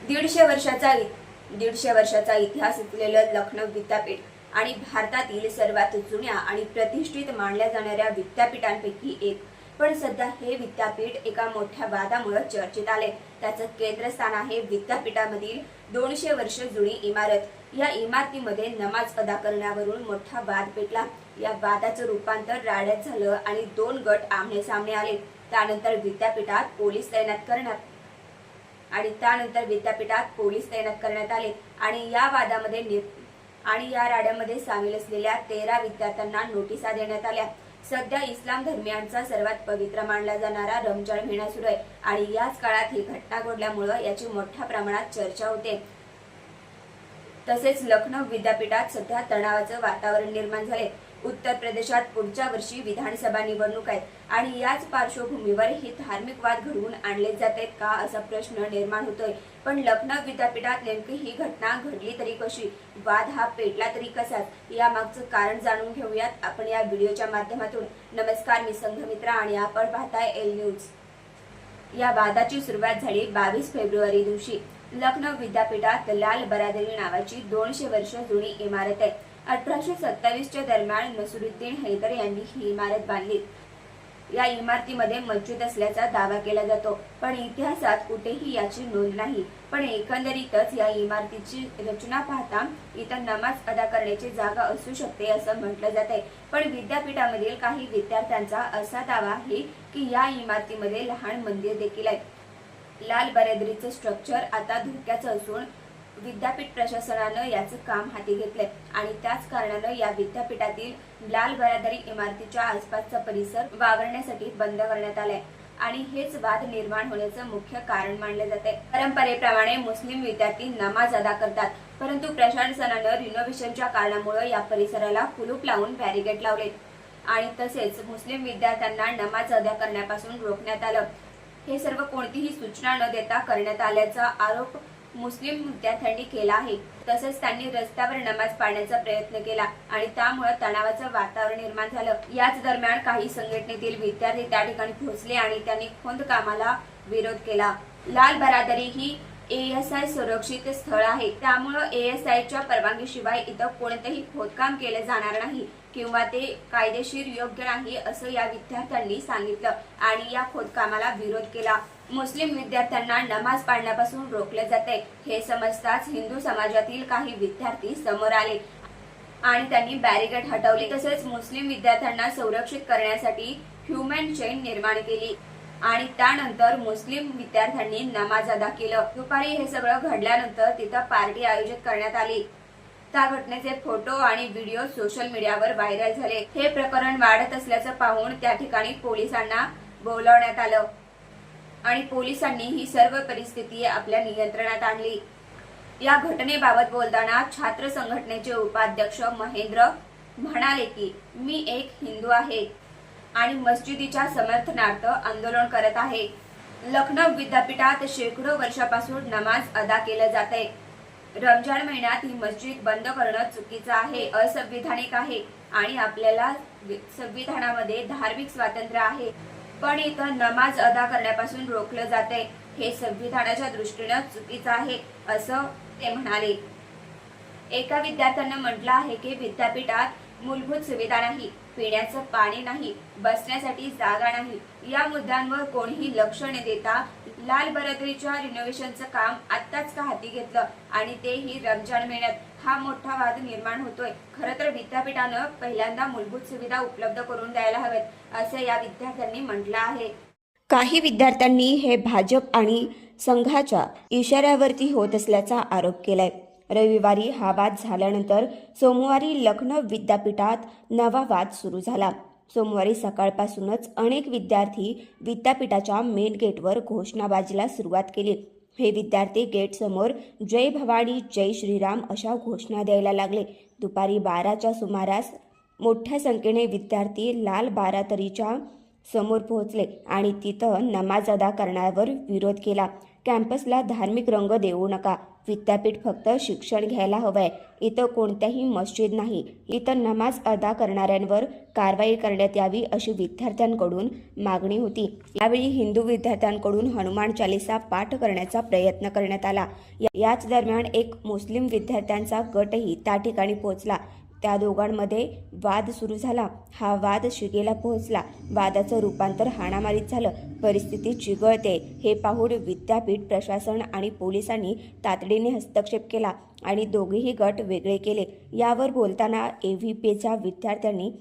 दीडशे वर्षाचा इतिहास असलेलं लखनौ विद्यापीठ आणि भारतातील सर्वात जुन्या आणि प्रतिष्ठित मानल्या जाणाऱ्या विद्यापीठांपैकी एक. पण सध्या हे विद्यापीठ एका मोठ्या वादामुळे चर्चेत आले. त्याचं केंद्रस्थान आहे विद्यापीठामधील 200 वर्ष जुनी इमारत. या इमारतीमध्ये नमाज अदा करण्यावरून मोठा वाद पेटला. या वादाचं रूपांतर राड्यात झालं आणि दोन गट आमने सामने आले. त्यानंतर विद्यापीठात पोलीस तैनात करण्यात आले आणि या राड्यामध्ये सामील असलेल्या 13 विद्यार्थ्यांना नोटिसा देण्यात आल्या. सध्या इस्लाम धर्मियांचा सर्वात पवित्र मानला जाणारा रमजान महिना सुरू आहे आणि याच काळात ही घटना घडल्यामुळे याची मोठ्या प्रमाणात चर्चा होते. तसेच लखनौ विद्यापीठात सध्या तणावाचं वातावरण निर्माण झाले. उत्तर प्रदेशात पुढच्या वर्षी विधानसभा निवडणूक आहेत आणि याच पार्श्वभूमीवर हे धार्मिक वाद घडवून आणले जात आहेत का असा प्रश्न निर्माण होतोय. पण लखनौ विद्यापीठात नेमकी ही घटना घडली तरी कशी, वाद हा पेटला तरी कसा, यामागचं कारण जाणून घेऊयात आपण या व्हिडिओच्या माध्यमातून. नमस्कार, मी संघमित्रा आणि आपण पाहताय एल न्यूज. या वादाची सुरुवात झाली 22 फेब्रुवारी दिवशी. लखनौ विद्यापीठात लाल बरादरी नावाची 200 वर्ष जुनी इमारत आहे. 1827च्या दरम्यान नसरुद्दीन हैदर यांनी ही इमारत बांधली. या इमारतीमध्ये मस्जिद असल्याचा दावा केला जातो, पण इतिहासात कुठेही याची नोंद नाही. पण एकंदरीतच या इमारतीची रचना पाहता इथं नमाज अदा करण्याची जागा असू शकते असं म्हटलं जाते. पण विद्यापीठामधील काही विद्यार्थ्यांचा असा दावा आहे की या इमारतीमध्ये लहान मंदिर देखील आहे. लाल बरादरीचं स्ट्रक्चर आता धोक्याचं असून विद्यापीठ प्रशासनानं याचं काम हाती घेतलंय आणि त्याच कारणानं या विद्यापीठातील लाल बरादरी इमारतीच्या आसपासचा परिसर वावरण्यासाठी बंद करण्यात आलाय आणि हेच वाद निर्माण होण्याचं मुख्य कारण मानले जाते. परंपरेप्रमाणे मुस्लिम विद्यार्थी नमाज अदा करतात, परंतु प्रशासनानं रिनोव्हेशनच्या कारणामुळे या परिसराला कुलूप लावून बॅरिकेड लावले आणि तसेच मुस्लिम विद्यार्थ्यांना नमाज अदा करण्यापासून रोखण्यात आलं. हे सर्व कोणतीही सूचना न देता करण्यात आल्याचा आरोप मुस्लिम विद्यार्थ्यांनी केला आहे. तसेच त्यांनी रस्त्यावर नमाज पाळण्याचा प्रयत्न केला आणि त्यामुळे तणावाचं वातावरण निर्माण झालं. याच दरम्यान काही संघटनेतील विद्यार्थी त्या ठिकाणी पोहोचले आणि त्यांनी खोदकामाला विरोध केला. लाल बरादरी ही ASI सुरक्षित स्थळ आहे, त्यामुळे ASIच्या परवानगीशिवाय इथं कोणतेही खोदकाम केले जाणार नाही किंवा ते कायदेशीर योग्य नाही असं या विद्यार्थ्यांनी सांगितलं आणि या खोदकामाला विरोध केला. मुस्लिम विद्यार्थ्यांना नमाज पाळण्यापासून रोखले जाते हे समजताच हिंदू समाजातील काही विद्यार्थी समोर आले आणि त्यांनी बॅरिकेड हटवले. तसेच मुस्लिम विद्यार्थ्यांना संरक्षित करण्यासाठी ह्युमन चेन निर्माण केली आणि त्यानंतर मुस्लिम विद्यार्थ्यांनी नमाज अदा केलं. दुपारी हे सगळं घडल्यानंतर तिथं पार्टी आयोजित करण्यात आली. त्या घटनेचे फोटो आणि व्हिडिओ सोशल मीडियावर व्हायरल झाले. हे प्रकरण वाढत असल्याचं पाहून त्या ठिकाणी पोलिसांना बोलावण्यात आलं आणि पोलिसांनी ही सर्व परिस्थिती आपल्या नियंत्रणात आणली. या घटनेबाबत बोलताना छात्र संघटनेचे उपाध्यक्ष महेंद्र म्हणाले की मी एक हिंदू आहे आणि मस्जिदीच्या समर्थनार्थ आंदोलन करत आहे. लखनौ विद्यापीठात शेकडो वर्षापासून नमाज अदा केलं जाते. रमजान महिन्यात ही मस्जिद बंद करणं चुकीचं आहे, असंविधानिक आहे आणि आपल्याला संविधानामध्ये धार्मिक स्वातंत्र्य आहे, पण इथं नमाज अदा करण्यापासून रोखलं जाते हे संविधानाच्या दृष्टीनं चुकीचं आहे असं ते म्हणाले. एका विद्यार्थ्यानं म्हटलं आहे की विद्यापीठात मूलभूत सुविधा नाही, पिण्याचं पाणी नाही, बसण्यासाठी जागा नाही. या मुद्द्यांवर कोणीही लक्ष न देता लाल बरादरीच्या रिनोव्हेशनचं काम आत्ताच का हाती घेतलं आणि तेही रमजान महिन्यात, हा मोठा वाद निर्माण होतोय. खरं तर विद्यापीठानं पहिल्यांदा मूलभूत सुविधा उपलब्ध करून द्यायला हव्यात असं या विद्यार्थ्यांनी म्हटलं आहे. काही विद्यार्थ्यांनी हे भाजप आणि संघाच्या इशाऱ्यावरती होत असल्याचा आरोप केलाय. रविवारी हा वाद झाल्यानंतर सोमवारी लखनौ विद्यापीठात नवा वाद सुरू झाला. सोमवारी सकाळपासूनच अनेक विद्यार्थी विद्यापीठाच्या मेन गेटवर घोषणाबाजीला सुरुवात केली. हे विद्यार्थी गेटसमोर जय भवानी, जय श्रीराम अशा घोषणा द्यायला लागले. दुपारी 12च्या सुमारास मोठ्या संख्येने विद्यार्थी लाल बरादरीच्या समोर पोहोचले आणि तिथं नमाज अदा करण्यावर विरोध केला. कॅम्पसला धार्मिक रंग देऊ नका. विद्यापीठ फक्त शिक्षण घ्यायला हवंय. इथं कोणत्याही मस्जिद नाही. इथं नमाज अदा करणाऱ्यांवर कारवाई करण्यात यावी अशी विद्यार्थ्यांकडून मागणी होती. यावेळी हिंदू विद्यार्थ्यांकडून हनुमान चालीसा पाठ करण्याचा प्रयत्न करण्यात आला. याच दरम्यान एक मुस्लिम विद्यार्थ्यांचा गटही त्या ठिकाणी पोहोचला. त्या दोघांमध्ये वाद सुरू झाला. हा वाद शिगेला पोहोचला. वादाचं रूपांतर हाणामारीत झालं. परिस्थिती चिघळते हे पाहून विद्यापीठ प्रशासन आणि पोलिसांनी तातडीने हस्तक्षेप केला आणि दोघेही गट वेगळे केले. यावर बोलताना AVPच्या विद्यार्थ्यांनी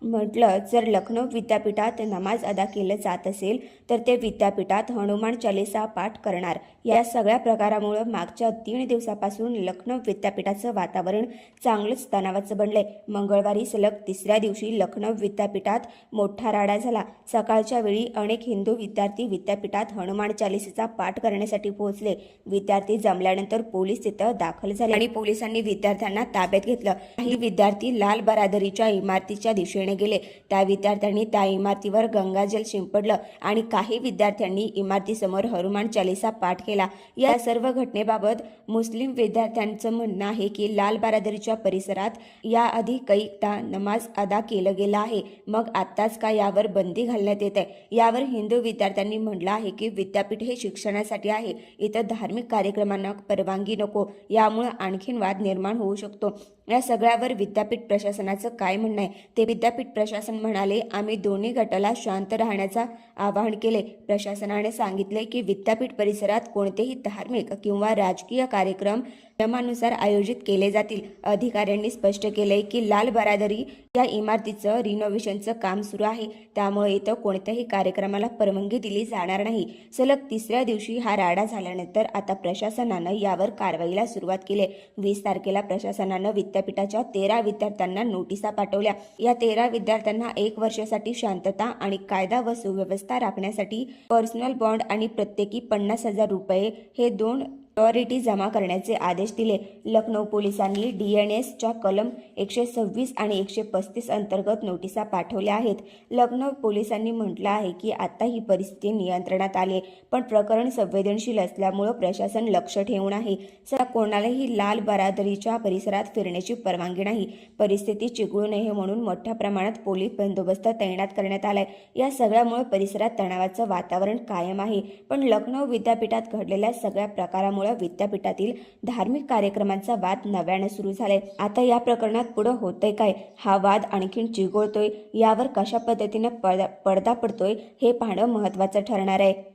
म्हटलं, जर लखनौ विद्यापीठात नमाज अदा केलं जात असेल तर ते विद्यापीठात हनुमान चालीसा पाठ करणार. या सगळ्या प्रकारामुळे मागच्या 3 दिवसापासून लखनौ विद्यापीठाचं वातावरण चांगलंच तणावाचं बनलंय. मंगळवारी सलग 3ऱ्या दिवशी लखनौ विद्यापीठात मोठा राडा झाला. सकाळच्या वेळी अनेक हिंदू विद्यार्थी विद्यापीठात हनुमान चालीसेचा पाठ करण्यासाठी पोहोचले. विद्यार्थी जमल्यानंतर पोलीस तिथं दाखल झाले आणि पोलिसांनी विद्यार्थ्यांना ताब्यात घेतलं. काही विद्यार्थी लाल बरादरीच्या इमारतीच्या दिशेने गेले. त्या विद्यार्थ्यांनी त्या इमारतीवर गंगाजल शिंपडलं आणि काही विद्यार्थ्यांनी इमारतीसमोर हनुमान चालीसा पाठ केला. या सर्व घटनेबाबत मुस्लिम विद्यार्थ्यांचं म्हणणं आहे की लाल बरादरीच्या परिसरात याआधी कैकदा नमाज अदा केलं गेलं आहे. मग आत्ताच का यावर बंदी घालण्यात येत आहे? यावर हिंदू विद्यार्थ्यांनी म्हटलं आहे की विद्यापीठ हे शिक्षणासाठी आहे. इथं धार्मिक कार्यक्रमांना परवानगी नको. यामुळे आणखीन वाद निर्माण होऊ शकतो. या सगळ्यावर विद्यापीठ प्रशासनाचं काय म्हणणं आहे ते विद्यापीठ प्रशासन म्हणाले, आम्ही दोन्ही गटाला शांत राहण्याचं आवाहन केले. प्रशासनाने सांगितले की विद्यापीठ परिसरात कोणतेही धार्मिक किंवा राजकीय कार्यक्रम नियमानुसार आयोजित केले जातील. अधिकाऱ्यांनी स्पष्ट केले की लाल बरादरी या इमारतीचं रिनोव्हेशनचं काम सुरू आहे. त्यामुळे इथं कोणत्याही कार्यक्रमाला परवानगी दिली जाणार नाही. सलग 3ऱ्या दिवशी हा राडा झाल्यानंतर आता प्रशासनानं यावर कारवाईला सुरुवात केली. 20 तारखेला प्रशासनानं विद्यापीठाच्या 13 विद्यार्थ्यांना नोटिसा पाठवल्या. या 13 विद्यार्थ्यांना 1 वर्षासाठी शांतता आणि कायदा व सुव्यवस्था राखण्यासाठी पर्सनल बॉन्ड आणि प्रत्येकी 50,000 रुपये हे 2 सिक्युरिटी जमा करण्याचे आदेश दिले. लखनौ पोलिसांनी DNSच्या कलम 126 आणि 135 अंतर्गत नोटिसा पाठवल्या आहेत. लखनौ पोलिसांनी म्हटलं आहे की आता ही परिस्थिती नियंत्रणात आली, पण प्रकरण संवेदनशील असल्यामुळे प्रशासन लक्ष ठेवून आहे. सध्या कोणालाही लाल बरादरीच्या परिसरात फिरण्याची परवानगी नाही. परिस्थिती चिघळू नये म्हणून मोठ्या प्रमाणात पोलीस बंदोबस्त तैनात करण्यात आलाय. या सगळ्यामुळे परिसरात तणावाचं वातावरण कायम आहे. पण लखनौ विद्यापीठात घडलेल्या सगळ्या प्रकारामुळे विद्यापीठातील धार्मिक कार्यक्रमांचा वाद नव्याने सुरू झालाय. आता या प्रकरणात पुढे होतंय काय? हा वाद आणखीन चिघळतोय? यावर कशा पद्धतीने पडदा पडतोय हे पाहणं महत्त्वाचं ठरणार आहे.